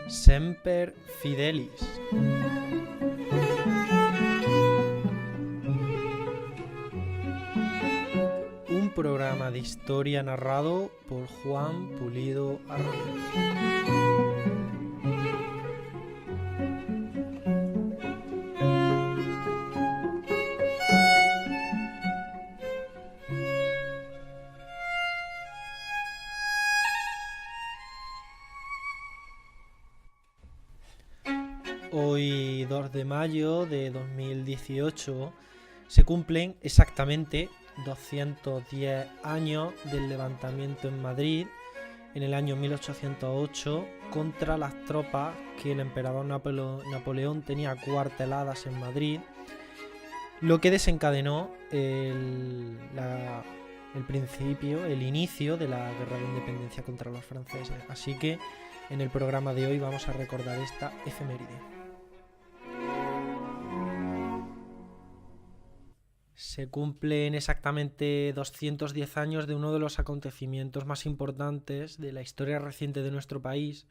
Semper Fidelis. Un programa de historia narrado por Juan Pulido Arroyo. Hoy, 2 de mayo de 2018, se cumplen exactamente 210 años del levantamiento en Madrid en el año 1808 contra las tropas que el emperador Napoleón tenía acuarteladas en Madrid, lo que desencadenó el inicio de la Guerra de Independencia contra los franceses. Así que en el programa de hoy vamos a recordar esta efeméride. Se cumplen exactamente 210 años de uno de los acontecimientos más importantes de la historia reciente de nuestro país.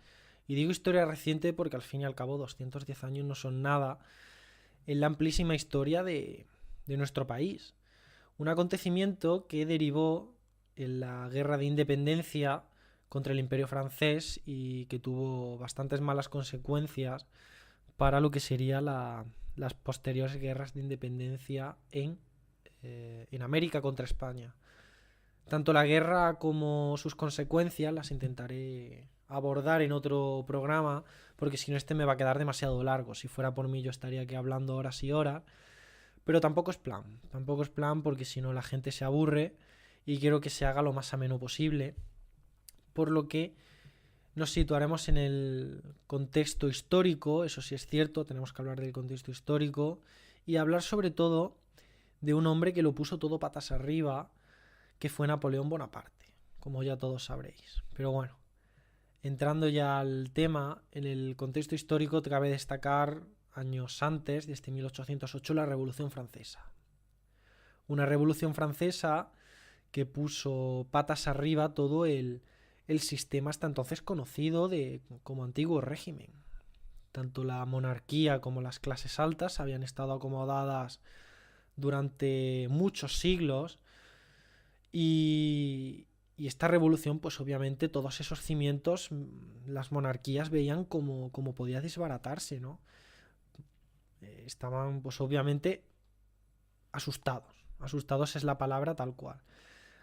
Y digo historia reciente porque al fin y al cabo 210 años no son nada en la amplísima historia de nuestro país. Un acontecimiento que derivó en la Guerra de Independencia contra el Imperio francés y que tuvo bastantes malas consecuencias para lo que serían las posteriores guerras de independencia en América contra España. Tanto la guerra como sus consecuencias las intentaré abordar en otro programa, porque si no este me va a quedar demasiado largo. Si fuera por mí yo estaría aquí hablando horas y horas, pero tampoco es plan porque si no la gente se aburre y quiero que se haga lo más ameno posible, por lo que nos situaremos en el contexto histórico. Eso sí es cierto, tenemos que hablar del contexto histórico y hablar sobre todo de un hombre que lo puso todo patas arriba, que fue Napoleón Bonaparte, como ya todos sabréis. Pero bueno, entrando ya al tema, en el contexto histórico cabe destacar años antes, desde 1808, la Revolución Francesa. Una Revolución Francesa que puso patas arriba todo el sistema hasta entonces conocido como antiguo régimen. Tanto la monarquía como las clases altas habían estado acomodadas durante muchos siglos y esta revolución, pues obviamente todos esos cimientos las monarquías veían como podía desbaratarse, ¿no? Estaban pues obviamente asustados es la palabra tal cual.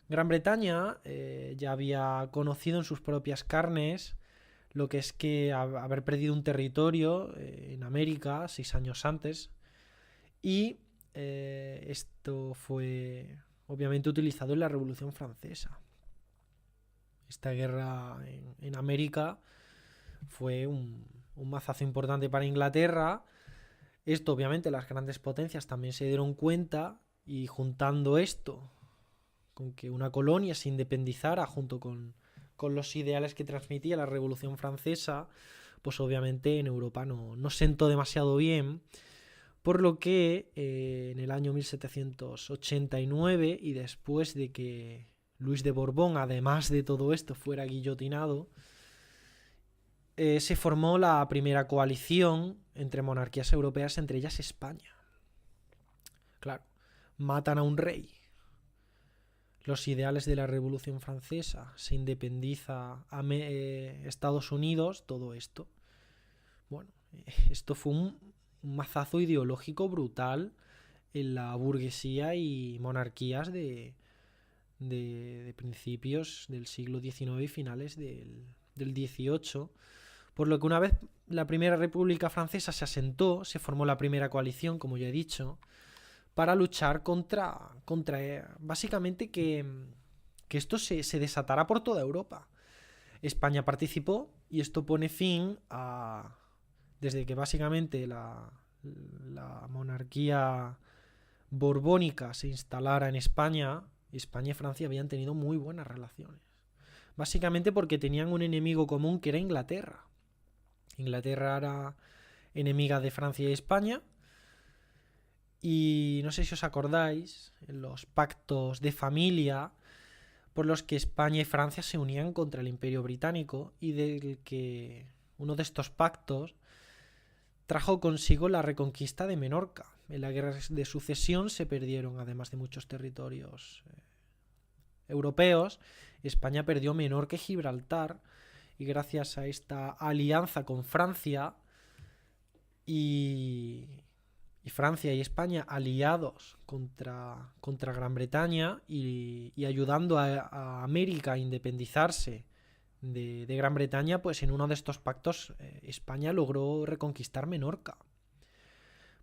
Gran Bretaña ya había conocido en sus propias carnes lo que es que haber perdido un territorio en América 6 años antes, y esto fue obviamente utilizado en la Revolución Francesa. Esta guerra en América fue un mazazo importante para Inglaterra. Esto obviamente las grandes potencias también se dieron cuenta, y juntando esto con que una colonia se independizara junto con los ideales que transmitía la Revolución Francesa, pues obviamente en Europa no sentó demasiado bien, por lo que en el año 1789, y después de que Luis de Borbón, además de todo esto, fuera guillotinado, se formó la primera coalición entre monarquías europeas, entre ellas España. Claro, matan a un rey, los ideales de la Revolución Francesa, se independiza a Estados Unidos, todo esto. Bueno, esto fue un mazazo ideológico brutal en la burguesía y monarquías de principios del siglo XIX y finales del XVIII, por lo que una vez la Primera República Francesa se asentó, se formó la primera coalición, como ya he dicho, para luchar contra básicamente que esto se desatara por toda Europa. España participó y esto pone fin a... Desde que básicamente la monarquía borbónica se instalara en España, España y Francia habían tenido muy buenas relaciones. Básicamente porque tenían un enemigo común que era Inglaterra. Inglaterra era enemiga de Francia y España, Y no sé si os acordáis, los pactos de familia por los que España y Francia se unían contra el Imperio Británico, y del que uno de estos pactos trajo consigo la reconquista de Menorca. En la guerra de sucesión se perdieron, además de muchos territorios europeos, España perdió Menorca y Gibraltar, y gracias a esta alianza con Francia y Francia y España aliados contra Gran Bretaña y ayudando a América a independizarse de Gran Bretaña, pues en uno de estos pactos España logró reconquistar Menorca.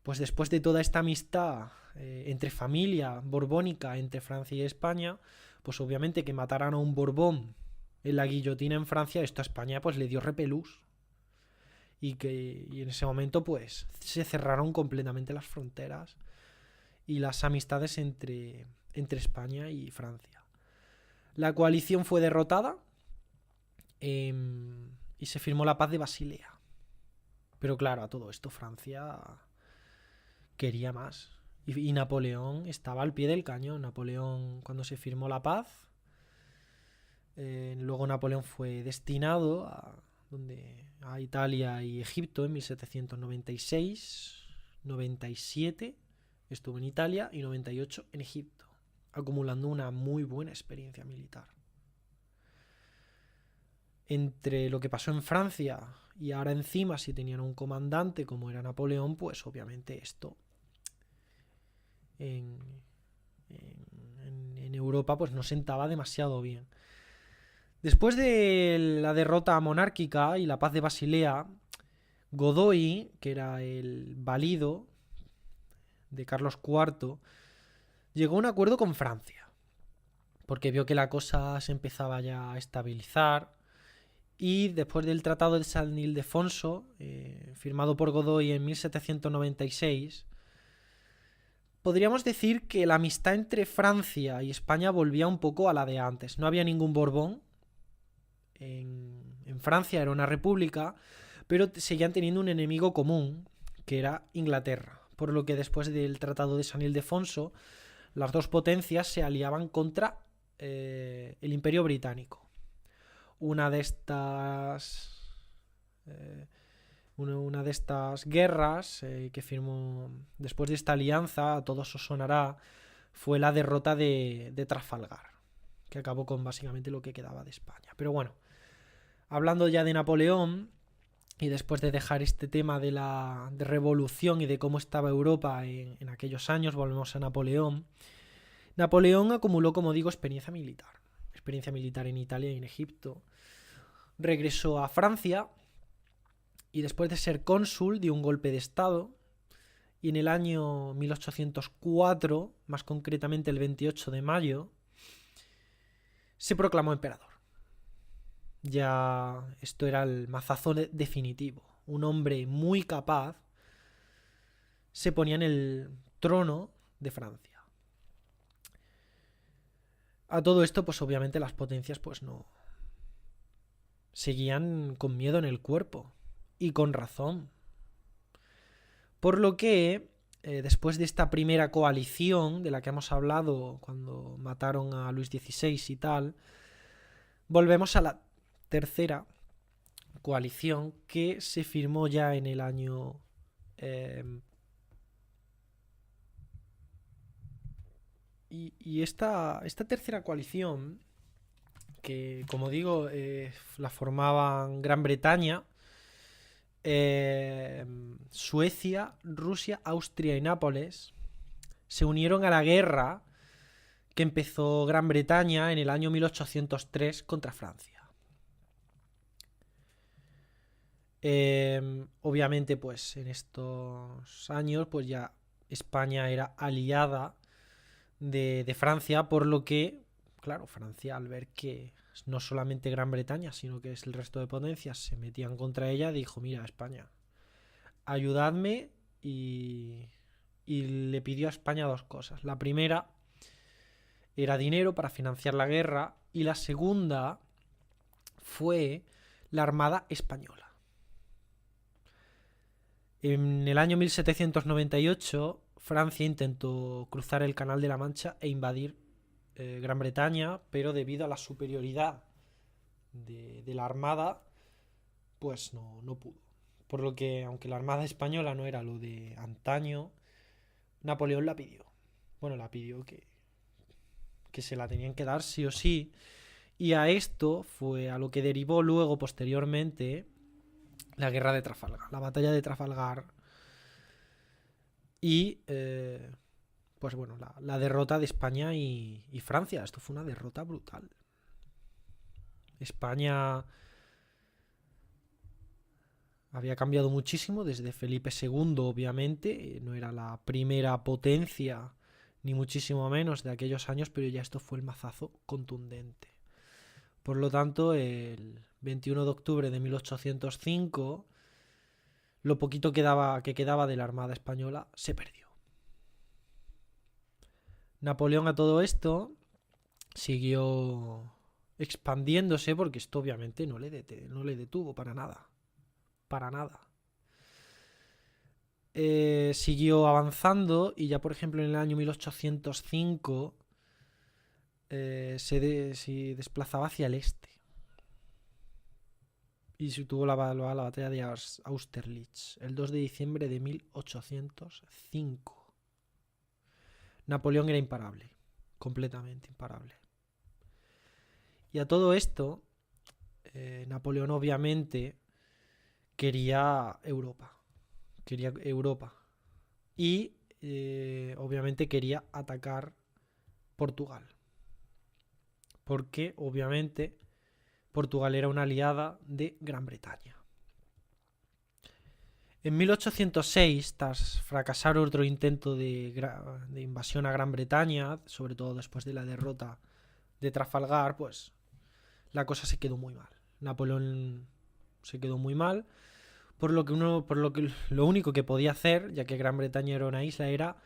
Pues después de toda esta amistad entre familia borbónica entre Francia y España, pues obviamente que mataran a un Borbón en la guillotina en Francia, esto a España pues le dio repelús. Y en ese momento pues se cerraron completamente las fronteras y las amistades entre España y Francia. La coalición fue derrotada y se firmó la paz de Basilea. Pero claro, a todo esto Francia quería más. Y Napoleón estaba al pie del cañón. Napoleón, cuando se firmó la paz, luego Napoleón fue destinado a Italia y Egipto en 1796, 97 estuvo en Italia y 98 en Egipto, acumulando una muy buena experiencia militar. Entre lo que pasó en Francia y ahora encima, si tenían un comandante como era Napoleón, pues obviamente esto en Europa pues no sentaba demasiado bien. Después de la derrota monárquica y la paz de Basilea, Godoy, que era el valido de Carlos IV, llegó a un acuerdo con Francia, porque vio que la cosa se empezaba ya a estabilizar, y después del Tratado de San Ildefonso, firmado por Godoy en 1796, podríamos decir que la amistad entre Francia y España volvía un poco a la de antes. No había ningún Borbón. En Francia era una república, pero seguían teniendo un enemigo común, que era Inglaterra, por lo que después del Tratado de San Ildefonso las dos potencias se aliaban contra el Imperio Británico. Una de estas guerras que firmó después de esta alianza, a todos os sonará, fue la derrota de Trafalgar, que acabó con básicamente lo que quedaba de España. Pero bueno, hablando ya de Napoleón, y después de dejar este tema de la revolución y de cómo estaba Europa en aquellos años, volvemos a Napoleón. Napoleón acumuló, como digo, experiencia militar en Italia y en Egipto. Regresó a Francia y después de ser cónsul dio un golpe de estado, y en el año 1804, más concretamente el 28 de mayo, se proclamó emperador. Ya esto era el mazazo definitivo. Un hombre muy capaz se ponía en el trono de Francia. A todo esto, pues obviamente las potencias pues no seguían con miedo en el cuerpo, y con razón. Por lo que después de esta primera coalición de la que hemos hablado cuando mataron a Luis XVI y tal, volvemos a la tercera coalición que se firmó ya en el año y esta tercera coalición, que como digo la formaban Gran Bretaña, Suecia, Rusia, Austria y Nápoles, se unieron a la guerra que empezó Gran Bretaña en el año 1803 contra Francia. Obviamente pues en estos años pues ya España era aliada de Francia, por lo que claro, Francia, al ver que no solamente Gran Bretaña sino que es el resto de potencias se metían contra ella, dijo: mira, España, ayudadme, y le pidió a España dos cosas. La primera era dinero para financiar la guerra, y la segunda fue la Armada Española. En el año 1798, Francia intentó cruzar el Canal de la Mancha e invadir Gran Bretaña, pero debido a la superioridad de la armada, pues no pudo. Por lo que, aunque la armada española no era lo de antaño, Napoleón la pidió. Bueno, la pidió que se la tenían que dar sí o sí. Y a esto fue a lo que derivó luego, posteriormente, la guerra de Trafalgar, la batalla de Trafalgar. Y, pues bueno, la derrota de España y Francia. Esto fue una derrota brutal. España había cambiado muchísimo desde Felipe II, obviamente. No era la primera potencia, ni muchísimo menos de aquellos años, pero ya esto fue el mazazo contundente. Por lo tanto, el 21 de octubre de 1805, lo poquito que quedaba de la Armada Española se perdió. Napoleón a todo esto siguió expandiéndose, porque esto obviamente no le detuvo para nada. Para nada. Siguió avanzando y ya, por ejemplo, en el año 1805 se desplazaba hacia el este. Y se tuvo la batalla de Austerlitz el 2 de diciembre de 1805. Napoleón era imparable, completamente imparable. Y a todo esto, Napoleón obviamente quería Europa. Y obviamente quería atacar Portugal. Porque obviamente Portugal era una aliada de Gran Bretaña. En 1806, tras fracasar otro intento de invasión a Gran Bretaña, sobre todo después de la derrota de Trafalgar, pues la cosa se quedó muy mal. Napoleón se quedó muy mal, por lo que lo único que podía hacer, ya que Gran Bretaña era una isla, era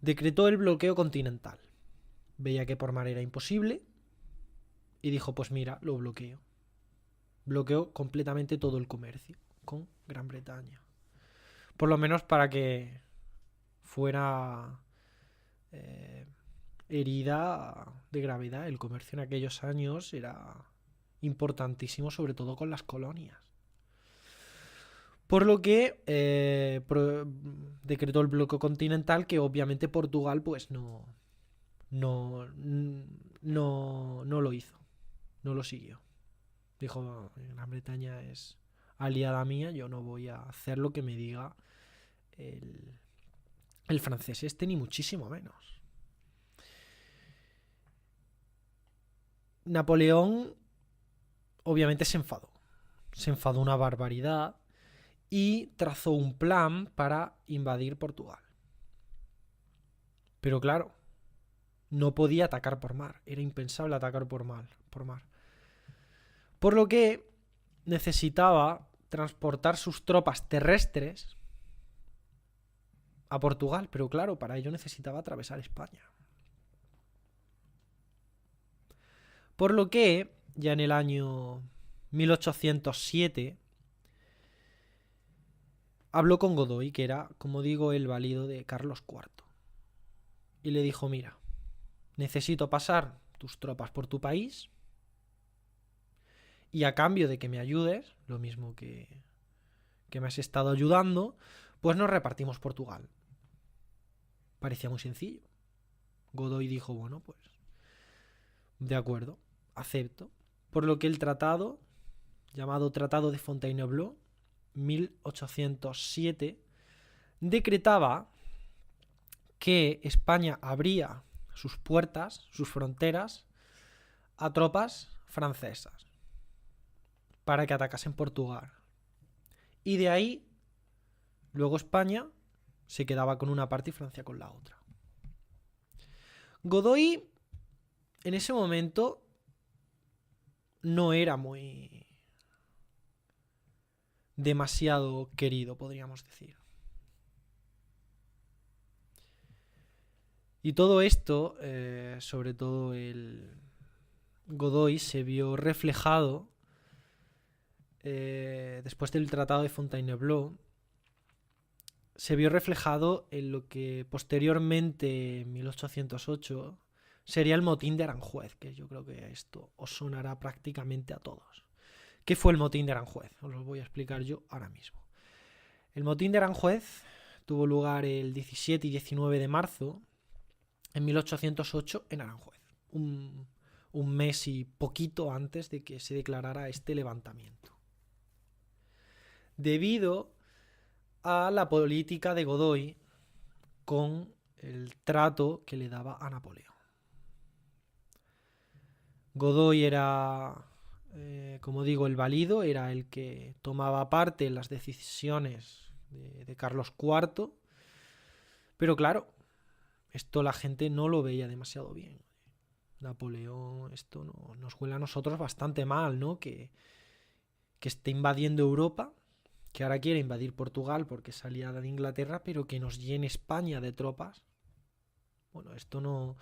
decretó el bloqueo continental. Veía que por mar era imposible y dijo, pues mira, lo bloqueo. Bloqueó completamente todo el comercio con Gran Bretaña. Por lo menos para que fuera herida de gravedad. El comercio en aquellos años era importantísimo, sobre todo con las colonias. Por lo que decretó el bloqueo continental, que obviamente Portugal pues no lo hizo, no lo siguió. Dijo, Gran Bretaña es aliada mía, yo no voy a hacer lo que me diga el francés este, ni muchísimo menos. Napoleón obviamente se enfadó una barbaridad y trazó un plan para invadir Portugal. Pero claro, no podía atacar por mar, era impensable atacar por mar. Por lo que necesitaba transportar sus tropas terrestres a Portugal, pero claro, para ello necesitaba atravesar España. Por lo que, ya en el año 1807, habló con Godoy, que era, como digo, el valido de Carlos IV. Y le dijo, mira, necesito pasar tus tropas por tu país y a cambio de que me ayudes, lo mismo que me has estado ayudando, pues nos repartimos Portugal. Parecía muy sencillo. Godoy dijo, bueno, pues de acuerdo, acepto. Por lo que el tratado, llamado Tratado de Fontainebleau, 1807, decretaba que España abría sus puertas, sus fronteras, a tropas francesas para que atacasen Portugal. Y de ahí, luego España se quedaba con una parte y Francia con la otra. Godoy, en ese momento, no era muy demasiado querido, podríamos decir. Y todo esto, sobre todo el Godoy, se vio reflejado después del Tratado de Fontainebleau se vio reflejado en lo que posteriormente, en 1808, sería el motín de Aranjuez, que yo creo que esto os sonará prácticamente a todos. ¿Qué fue el motín de Aranjuez? Os lo voy a explicar yo ahora mismo. El motín de Aranjuez tuvo lugar el 17 y 19 de marzo en 1808 en Aranjuez, un mes y poquito antes de que se declarara este levantamiento. Debido a la política de Godoy con el trato que le daba a Napoleón. Godoy era, como digo, el válido, era el que tomaba parte en las decisiones de Carlos IV, pero claro, esto la gente no lo veía demasiado bien. Napoleón, esto nos huele a nosotros bastante mal, ¿no? Que esté invadiendo Europa, que ahora quiere invadir Portugal porque es aliada de Inglaterra, pero que nos llene España de tropas. Bueno, esto no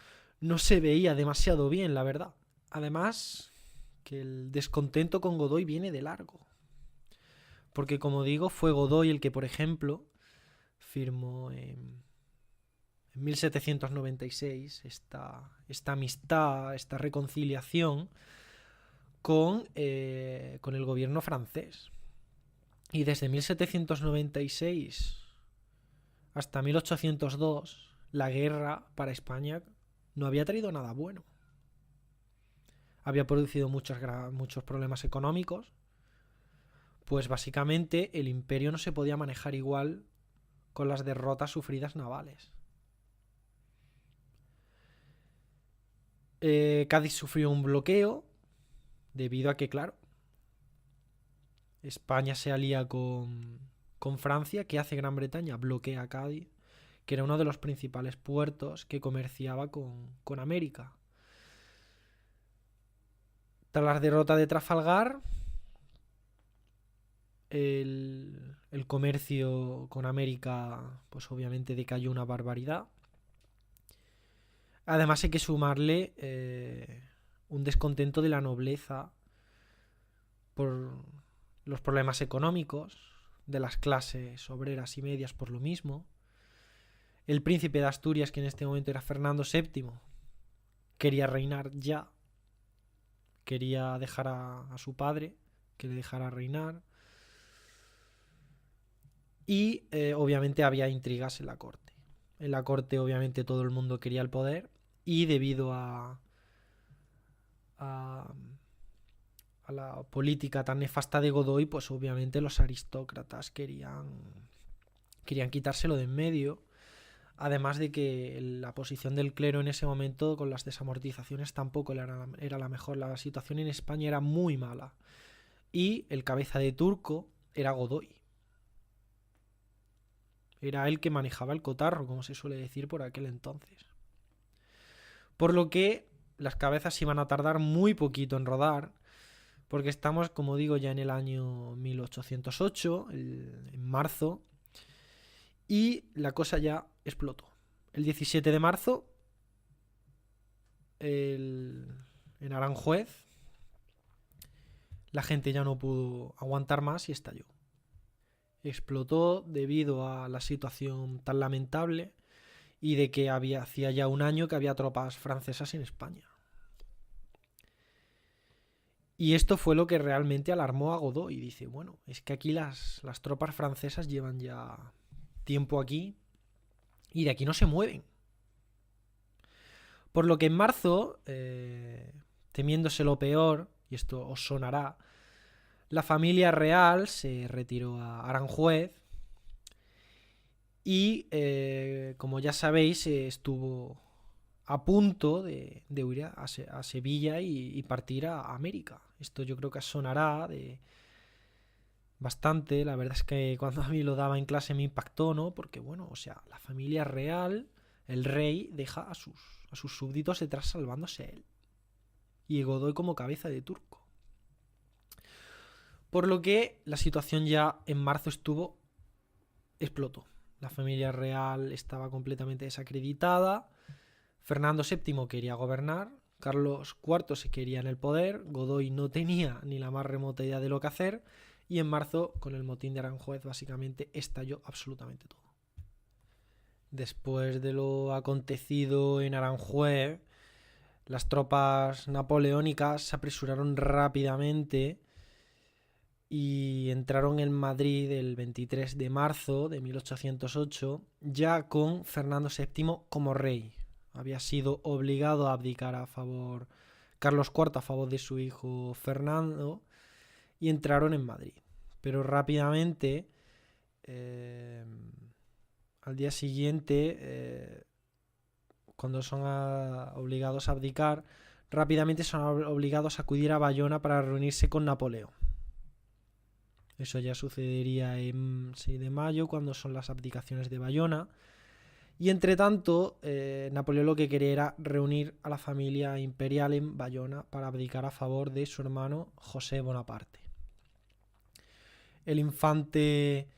se veía demasiado bien, la verdad. Además, que el descontento con Godoy viene de largo. Porque, como digo, fue Godoy el que, por ejemplo, firmó en 1796 esta amistad, esta reconciliación con el gobierno francés. Y desde 1796 hasta 1802, la guerra para España no había traído nada bueno. Había producido muchos problemas económicos, pues básicamente el imperio no se podía manejar igual con las derrotas sufridas navales. Cádiz sufrió un bloqueo debido a que, claro, España se alía con Francia. ¿Qué hace Gran Bretaña? Bloquea a Cádiz, que era uno de los principales puertos que comerciaba con América. Tras la derrota de Trafalgar, el comercio con América pues obviamente decayó una barbaridad. Además hay que sumarle un descontento de la nobleza por los problemas económicos, de las clases obreras y medias por lo mismo. El príncipe de Asturias, que en este momento era Fernando VII, quería reinar ya. Quería dejar a su padre que le dejara reinar. Y obviamente había intrigas en la corte. En la corte obviamente todo el mundo quería el poder y debido a la política tan nefasta de Godoy, pues obviamente los aristócratas querían quitárselo de en medio. Además de que la posición del clero en ese momento con las desamortizaciones tampoco era la mejor. La situación en España era muy mala. Y el cabeza de turco era Godoy. Era él que manejaba el cotarro, como se suele decir por aquel entonces. Por lo que las cabezas iban a tardar muy poquito en rodar, porque estamos, como digo, ya en el año 1808, en marzo, y la cosa ya explotó. El 17 de marzo, en Aranjuez, la gente ya no pudo aguantar más y estalló. Explotó debido a la situación tan lamentable y de que hacía ya un año que había tropas francesas en España. Y esto fue lo que realmente alarmó a Godoy. Y dice, bueno, es que aquí las tropas francesas llevan ya tiempo aquí y de aquí no se mueven. Por lo que en marzo, temiéndose lo peor, y esto os sonará, la familia real se retiró a Aranjuez y, como ya sabéis, estuvo a punto de huir a Sevilla y partir a América. Esto yo creo que sonará bastante. La verdad es que cuando a mí lo daba en clase me impactó, ¿no? Porque, bueno, o sea, la familia real, el rey, deja a sus súbditos detrás salvándose él. Y Godoy como cabeza de turco. Por lo que la situación ya en marzo explotó. La familia real estaba completamente desacreditada. Fernando VII quería gobernar. Carlos IV se quería en el poder. Godoy no tenía ni la más remota idea de lo que hacer. Y en marzo, con el motín de Aranjuez, básicamente estalló absolutamente todo. Después de lo acontecido en Aranjuez, las tropas napoleónicas se apresuraron rápidamente y entraron en Madrid el 23 de marzo de 1808, ya con Fernando VII como rey. Había sido obligado a abdicar Carlos IV a favor de su hijo Fernando, y entraron en Madrid. Pero rápidamente, al día siguiente, cuando son obligados a abdicar, rápidamente son obligados a acudir a Bayona para reunirse con Napoleón. Eso ya sucedería en 6 de mayo, cuando son las abdicaciones de Bayona. Y entre tanto, Napoleón lo que quería era reunir a la familia imperial en Bayona para abdicar a favor de su hermano José Bonaparte. El infante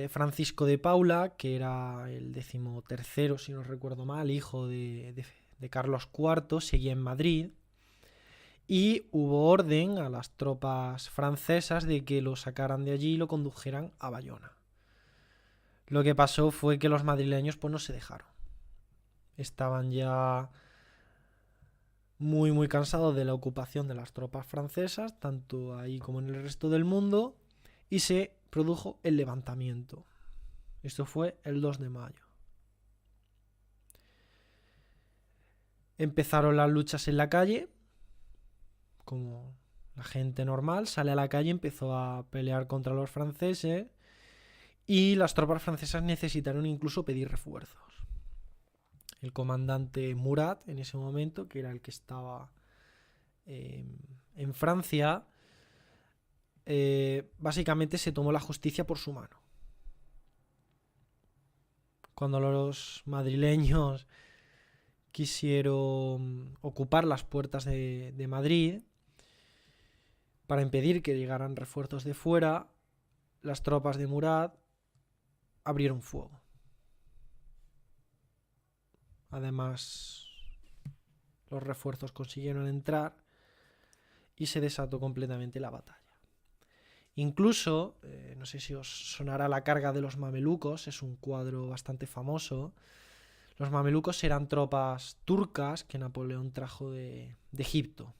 Francisco de Paula, que era el 13º, si no recuerdo mal, hijo de Carlos IV, seguía en Madrid. Y hubo orden a las tropas francesas de que lo sacaran de allí y lo condujeran a Bayona. Lo que pasó fue que los madrileños pues no se dejaron. Estaban ya muy muy cansados de la ocupación de las tropas francesas, tanto ahí como en el resto del mundo, y se produjo el levantamiento. Esto fue el 2 de mayo. Empezaron las luchas en la calle, como la gente normal sale a la calle, empezó a pelear contra los franceses, y las tropas francesas necesitaron incluso pedir refuerzos. El comandante Murat, en ese momento, que era el que estaba en Francia, básicamente se tomó la justicia por su mano. Cuando los madrileños quisieron ocupar las puertas de Madrid para impedir que llegaran refuerzos de fuera, las tropas de Murat abrieron fuego. Además, los refuerzos consiguieron entrar y se desató completamente la batalla. Incluso, no sé si os sonará la carga de los mamelucos, es un cuadro bastante famoso. Los mamelucos eran tropas turcas que Napoleón trajo de Egipto.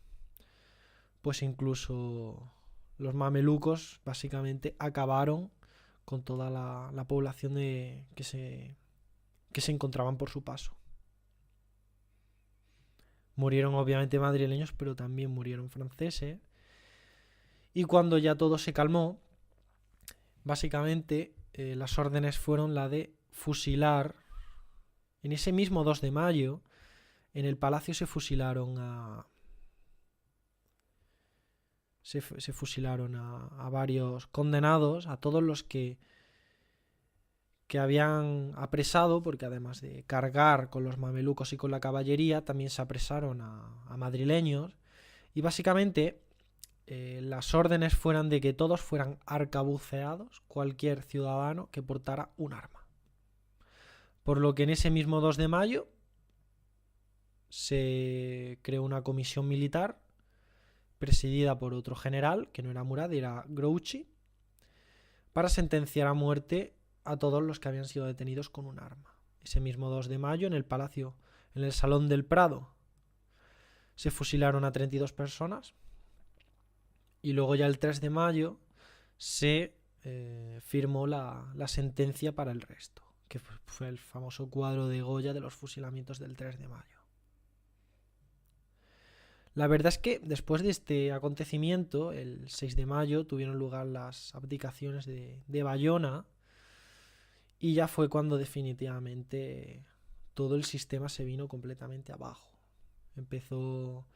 Pues incluso los mamelucos básicamente acabaron con toda la población que se encontraban por su paso. Murieron obviamente madrileños, pero también murieron franceses. Y cuando ya todo se calmó, básicamente las órdenes fueron la de fusilar. En ese mismo 2 de mayo, en el palacio se fusilaron a varios condenados, a todos los que habían apresado, porque además de cargar con los mamelucos y con la caballería, también se apresaron a madrileños. Y básicamente las órdenes fueran de que todos fueran arcabuceados, cualquier ciudadano que portara un arma. Por lo que en ese mismo 2 de mayo se creó una comisión militar presidida por otro general, que no era Murat, era Grouchy, para sentenciar a muerte a todos los que habían sido detenidos con un arma. Ese mismo 2 de mayo, en el palacio, en el Salón del Prado, se fusilaron a 32 personas. Y luego ya el 3 de mayo se firmó la sentencia para el resto, que fue el famoso cuadro de Goya de los fusilamientos del 3 de mayo. La verdad es que después de este acontecimiento, el 6 de mayo, tuvieron lugar las abdicaciones de Bayona, y ya fue cuando definitivamente todo el sistema se vino completamente abajo. Empezó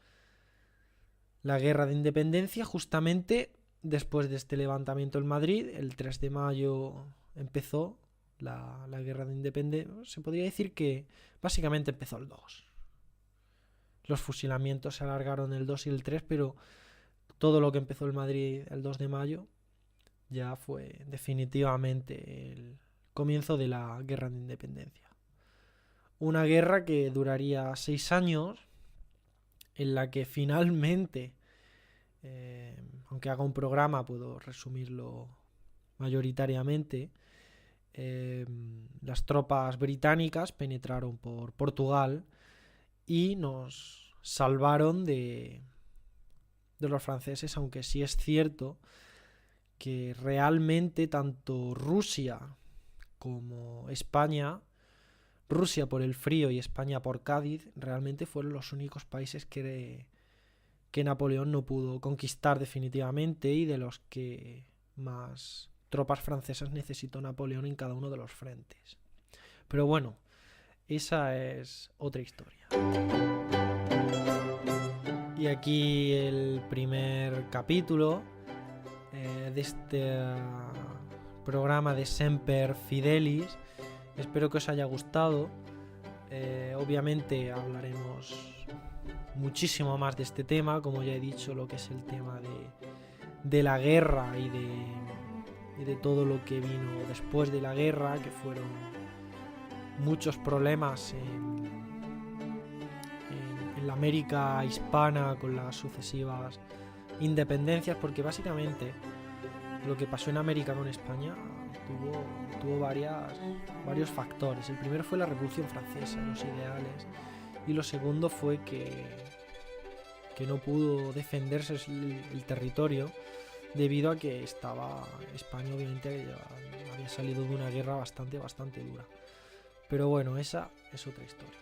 la guerra de independencia justamente después de este levantamiento en Madrid. El 3 de mayo empezó la guerra de independencia. Se podría decir que básicamente empezó el 2. Los fusilamientos se alargaron el 2 y el 3, pero todo lo que empezó en Madrid el 2 de mayo ya fue definitivamente el comienzo de la guerra de independencia. Una guerra que duraría 6 años, en la que finalmente, aunque haga un programa puedo resumirlo mayoritariamente, las tropas británicas penetraron por Portugal y nos salvaron de los franceses, aunque sí es cierto que realmente tanto Rusia como España, Rusia por el frío y España por Cádiz, realmente fueron los únicos países que Napoleón no pudo conquistar definitivamente y de los que más tropas francesas necesitó Napoleón en cada uno de los frentes. Pero bueno, esa es otra historia. Y aquí el primer capítulo de este programa de Semper Fidelis. Espero que os haya gustado. Obviamente hablaremos muchísimo más de este tema, como ya he dicho, lo que es el tema de la guerra y de todo lo que vino después de la guerra, que fueron muchos problemas en la América hispana con las sucesivas independencias, porque básicamente lo que pasó en América con España tuvo varios factores. El primero fue la Revolución Francesa, los ideales, y lo segundo fue que no pudo defenderse el territorio debido a que España obviamente había salido de una guerra bastante dura. Pero bueno, esa es otra historia.